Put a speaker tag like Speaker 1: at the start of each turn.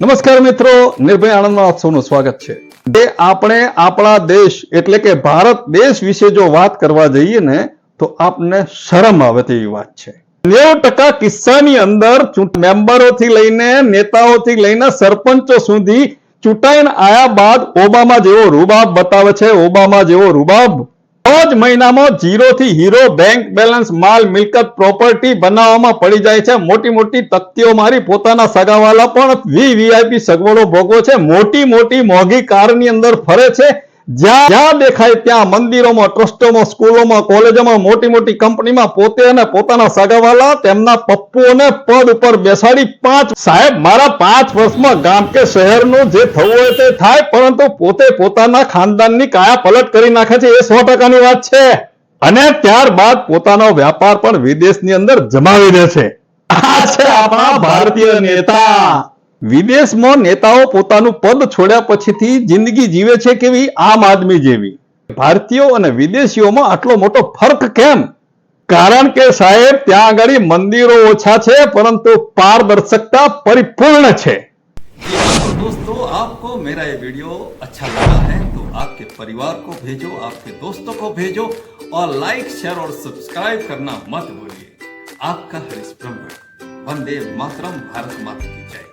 Speaker 1: નમસ્કાર મિત્રો, નિર્ભય આણંદમાં આપ સૌનું સ્વાગત છે. આપણે આપણા દેશ એટલે કે ભારત દેશ વિશે જો વાત કરવા જઈએ ને તો આપને શરમ આવે તેવી વાત છે. 90% કિસ્સાની અંદર મેમ્બરોથી લઈને નેતાઓથી લઈને સરપંચો સુધી ચૂંટાઈને આયા બાદ ઓબામા જેવો રૂબાબ બતાવે છે. ઓબામા જેવો રૂબાબ જ મહિનામાં ઝીરો થી હીરો બેંક બેલેન્સ માલ મિલકત પ્રોપર્ટી બનાવવામાં પડી જાય છે. મોટી મોટી તકતીઓ મારી પોતાના સગાવાલા પણ વીવીઆઈપી સગવડો ભોગવો છે. મોટી મોટી મોંઘી કારની અંદર ફરે છે. જ્યાં દેખાય ત્યાં મંદિરોમાં, ટ્રસ્ટોમાં, સ્કૂલોમાં, કોલેજોમાં, મોટી મોટી કંપનીમાં પોતે અને પોતાના સગાવાલા તેમના પપ્પુઓને પદ ઉપર બેસાડી સાહેબ મારા 5 વર્ષમાં ગામ કે શહેરનું જે થવું હોય તે થાય, પરંતુ પોતે પોતાના ખાનદાનની કાયા પલટ કરી નાખે છે. એ 100%ની વાત છે. અને ત્યારબાદ પોતાનો વ્યાપાર પણ વિદેશની અંદર જમાવી દે છે. આ છે આપણા ભારતીય નેતા. વિદેશમાં નેતાઓ પોતાનું પદ છોડ્યા પછીથી જિંદગી જીવે છે કેવી? આમ આદમી જેવી. ભારતીયો અને વિદેશીઓમાં આટલો મોટો ફરક કેમ? કારણ કે સાહેબ ત્યાં આગળ મંદિરો ઓછા છે પરંતુ પારदर्शकता परिपूर्ण છે.
Speaker 2: दोस्तों, आपको मेरा ये वीडियो अच्छा लगा है तो आपके परिवार को भेजो, आपके दोस्तों को भेजो और लाइक, शेयर और सब्सक्राइब करना मत भूलिए. आपका हरीश ब्रह्मभट्ट. वंदे मातरम. भारत माता की जय.